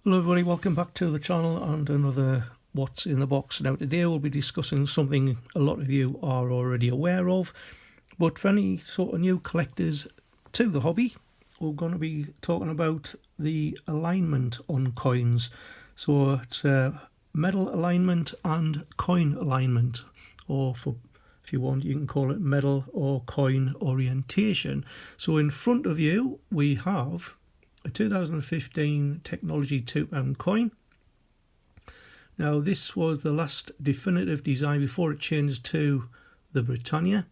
Hello everybody, welcome back to the channel and another What's in the Box. Now today we'll be discussing something a lot of you are already aware of, but for any sort of new collectors to the hobby, we're going to be talking about the alignment on coins. So it's medal alignment and coin alignment, or if you want you can call it medal or coin orientation. So in front of you we have a 2015 Technology £2 coin. Now this was the last definitive design before it changed to the Britannia,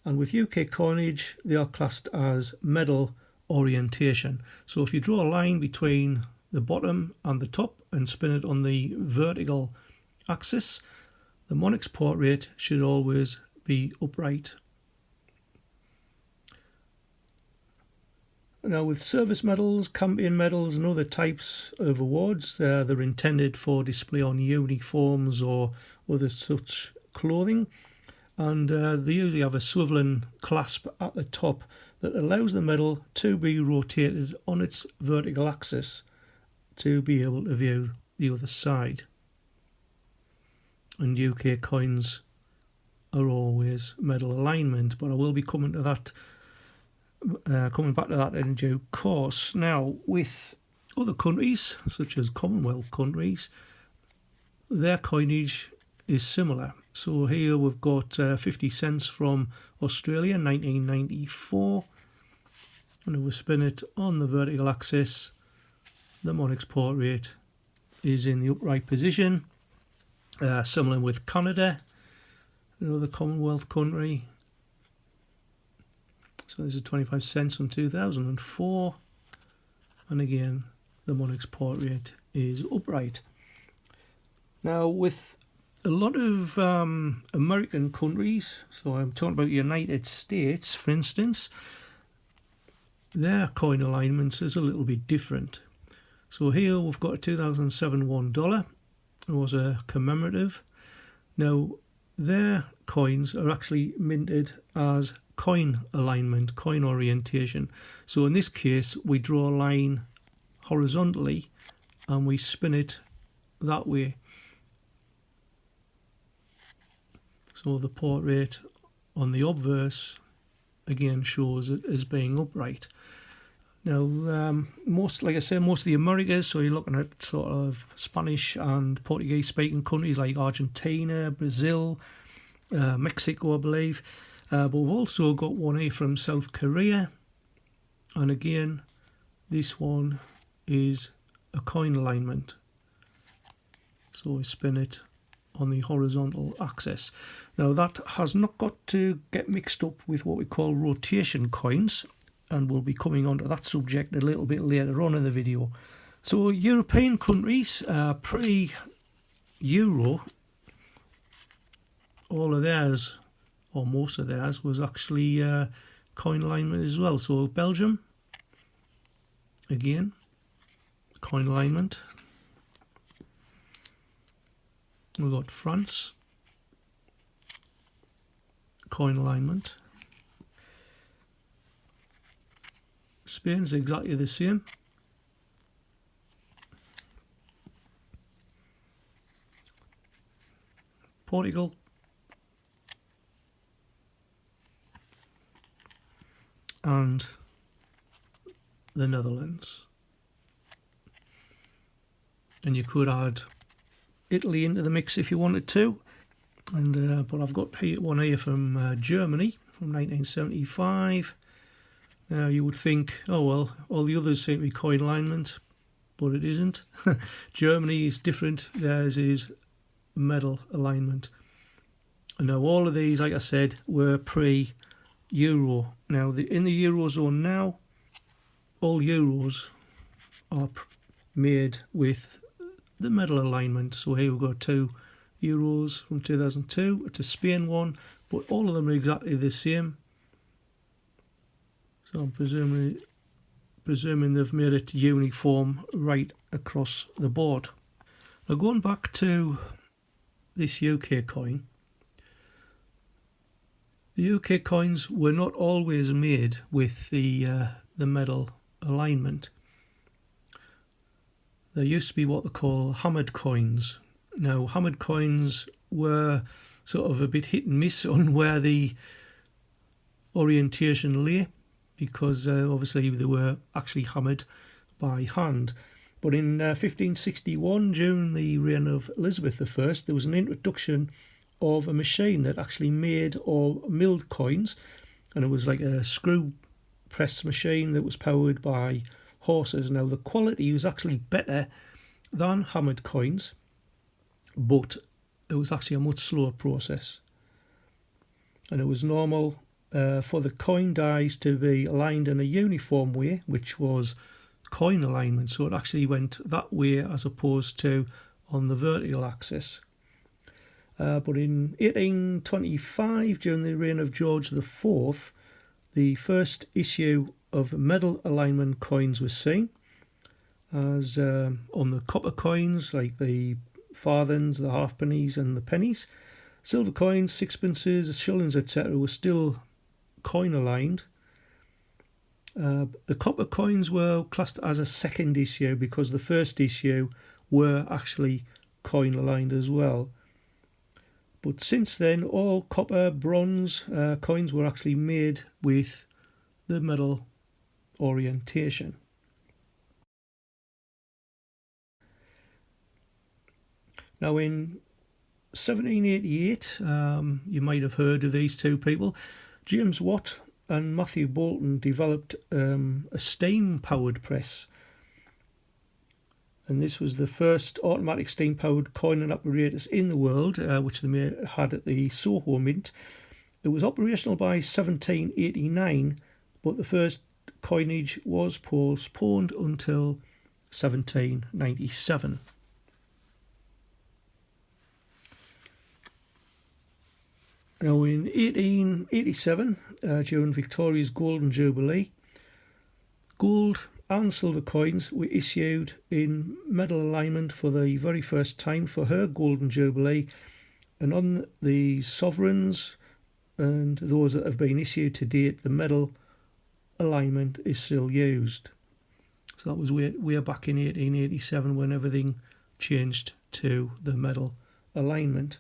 and with UK coinage they are classed as medal orientation. So if you draw a line between the bottom and the top and spin it on the vertical axis, the monarch's portrait should always be upright. Now with service medals, campaign medals and other types of awards, they're intended for display on uniforms or other such clothing, and they usually have a swiveling clasp at the top that allows the medal to be rotated on its vertical axis to be able to view the other side. And UK coins are always medal alignment, but I will be coming to that coming back to that in due course. Now with other countries such as Commonwealth countries, their coinage is similar. So here we've got 50 cents from Australia 1994, and if we spin it on the vertical axis, the monarch's portrait is in the upright position. Similar with Canada, another Commonwealth country. So this is 25 cents from 2004, and again the monarch's portrait is upright. Now with a lot of American countries, so I'm talking about the United States for instance, their coin alignments is a little bit different. So here we've got a 2007 $1. It was a commemorative. Now their coins are actually minted as coin alignment, coin orientation. So in this case we draw a line horizontally and we spin it that way. So the portrait on the obverse again shows it as being upright. Now like I said, most of the Americas, so you're looking at sort of Spanish and Portuguese speaking countries like Argentina, Brazil, Mexico I believe. But we've also got one here from South Korea, and again this one is a coin alignment, so we spin it on the horizontal axis. Now that has not got to get mixed up with what we call rotation coins, and we'll be coming on to that subject a little bit later on in the video. So European countries, pre-Euro, all of theirs, or most of theirs, was actually coin alignment as well. So Belgium, again, coin alignment. We've got France, coin alignment. Spain's exactly the same. Portugal, and the Netherlands. And you could add Italy into the mix if you wanted to, and but I've got one here from Germany from 1975. Now you would think, oh well, all the others seem to be coin alignment, but it isn't. Germany is different. Theirs is medal alignment. And now all of these, like I said, were pre-Euro. Now in the Eurozone now, all Euros are made with the medal alignment. So here we've got 2 Euros from 2002, it's a Spain one, but all of them are exactly the same. So I'm presuming they've made it uniform right across the board. Now going back to this UK coin, the UK coins were not always made with the medal alignment. there used to be what they call hammered coins. Now, hammered coins were sort of a bit hit and miss on where the orientation lay, because obviously they were actually hammered by hand. But in 1561, during the reign of Elizabeth I, there was an introduction of a machine that actually made or milled coins, and it was like a screw press machine that was powered by horses. Now, the quality was actually better than hammered coins, but it was actually a much slower process, and it was normal for the coin dies to be aligned in a uniform way, which was coin alignment. So it actually went that way as opposed to on the vertical axis. But in 1825, during the reign of George IV, the first issue of medal alignment coins was seen, as on the copper coins like the farthings, the halfpennies and the pennies. Silver coins, sixpences, shillings, etc. were still coin aligned. The copper coins were classed as a second issue because the first issue were actually coin aligned as well. But since then, all copper, bronze coins were actually made with the medal orientation. Now, in 1788, you might have heard of these two people. James Watt and Matthew Boulton developed a steam-powered press. And this was the first automatic steam-powered coining apparatus in the world, which they had at the Soho Mint. It was operational by 1789, but the first coinage was postponed until 1797. Now, in 1887, during Victoria's Golden Jubilee, gold and silver coins were issued in medal alignment for the very first time for her Golden Jubilee, and on the sovereigns and those that have been issued to date, the medal alignment is still used. So that was way back in 1887 when everything changed to the medal alignment.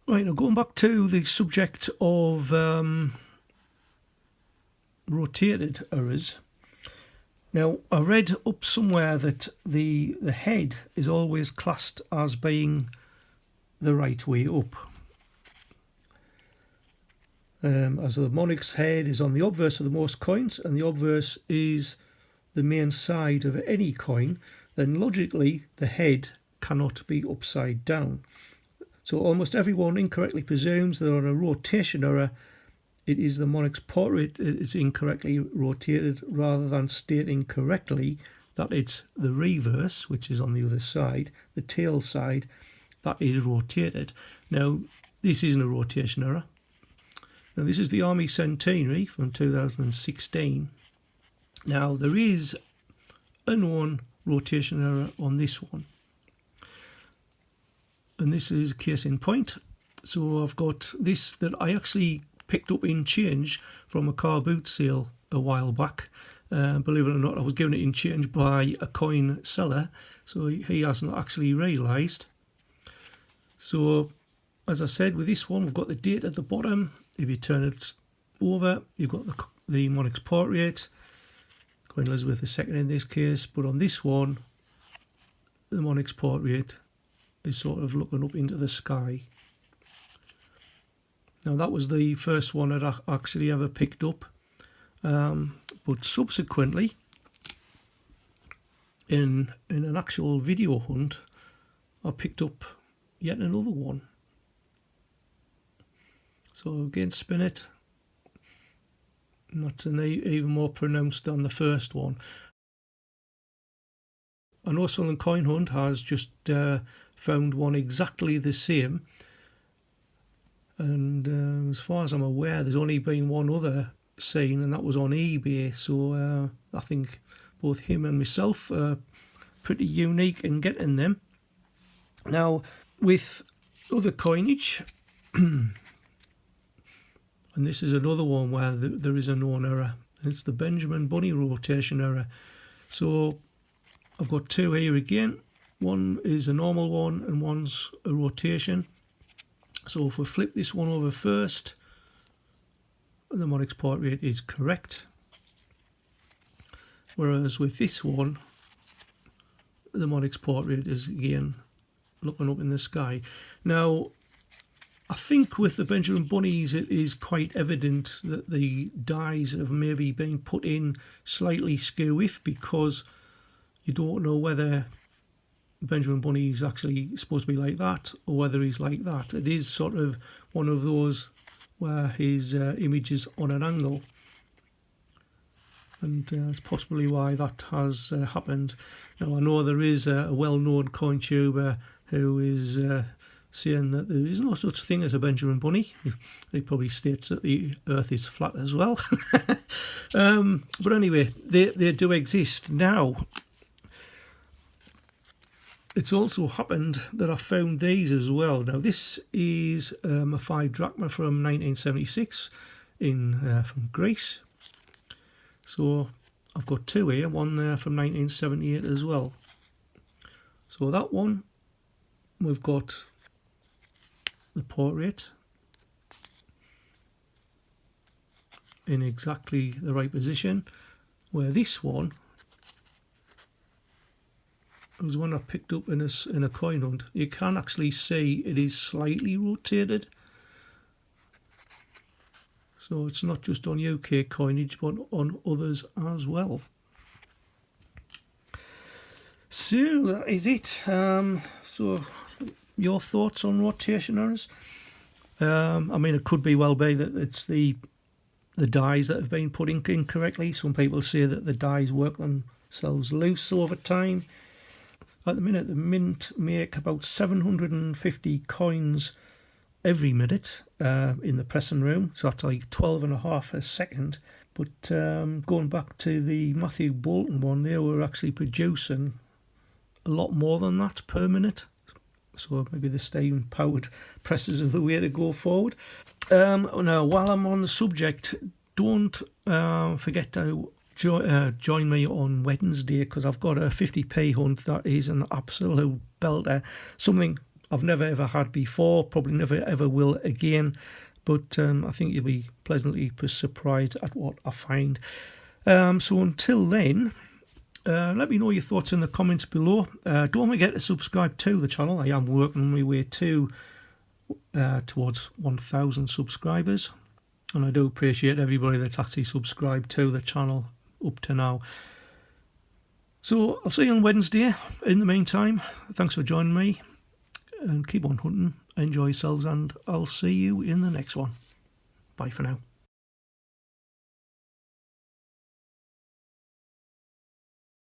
Right, now going back to the subject of rotated errors. Now, I read up somewhere that the head is always classed as being the right way up. As the monarch's head is on the obverse of the most coins, and the obverse is the main side of any coin, then logically the head cannot be upside down. So almost everyone incorrectly presumes that on a rotation error, it is the monarch's portrait that is incorrectly rotated, rather than stating correctly that it's the reverse, which is on the other side, the tail side, that is rotated. Now, this isn't a rotation error. Now, this is the Army Centenary from 2016. Now, there is a known rotation error on this one. And this is a case in point. So I've got this that I actually picked up in change from a car boot sale a while back. Believe it or not, I was given it in change by a coin seller, so he hasn't actually realised. So, as I said, with this one, we've got the date at the bottom. If you turn it over, you've got the monarch's portrait, Queen Elizabeth II in this case, but on this one, the monarch's portrait is sort of looking up into the sky. Now, that was the first one that I actually ever picked up, but subsequently, in an actual video hunt, I picked up yet another one. So again, spin it, and that's even more pronounced than the first one. I know Sunderland Coin Hunt has just found one exactly the same, and as far as I'm aware, there's only been one other seen, and that was on eBay. So I think both him and myself are pretty unique in getting them. Now, with other coinage, and this is another one where there is a known error It's the Benjamin Bunny rotation error. So I've got two here again. One is a normal one and one's a rotation. So if we flip this one over first, the mod export rate is correct. Whereas with this one, the mod export rate is again looking up in the sky. Now, I think with the Benjamin Bunnies it is quite evident that the dies have maybe been put in slightly skew-if, because you don't know whether Benjamin Bunny is actually supposed to be like that or whether he's like that. It is sort of one of those where his image is on an angle, and that's possibly why that has happened. Now, I know there is a well-known coin tuber who is saying that there is no such thing as a Benjamin Bunny. He probably states that the earth is flat as well. But anyway, they do exist. Now, it's also happened that I found these as well. Now, this is a 5 drachma from 1976 from Greece. So I've got two here, one there from 1978 as well. So that one, we've got the portrait in exactly the right position, where this one was one I picked up in a coin hunt. You can actually see it is slightly rotated. So it's not just on UK coinage, but on others as well. So that is it. So your thoughts on rotation errors? I mean, it could well be that it's the dies that have been put in incorrectly. Some people say that the dies work themselves loose over time. At the minute, the Mint make about 750 coins every minute in the pressing room, so that's like 12.5 a second. But going back to the Matthew Bolton one, they were actually producing a lot more than that per minute. So maybe the steam powered presses are the way to go forward. Now, while I'm on the subject, don't forget to join me on Wednesday, because I've got a 50p hunt that is an absolute belter. Something I've never ever had before, probably never ever will again, but I think you'll be pleasantly surprised at what I find. So until then, let me know your thoughts in the comments below. Don't forget to subscribe to the channel. I am working my way towards 1,000 subscribers, and I do appreciate everybody that's actually subscribed to the channel up to now. So I'll see you on Wednesday. In the meantime, thanks for joining me, and keep on hunting, enjoy yourselves, and I'll see you in the next one. Bye for now.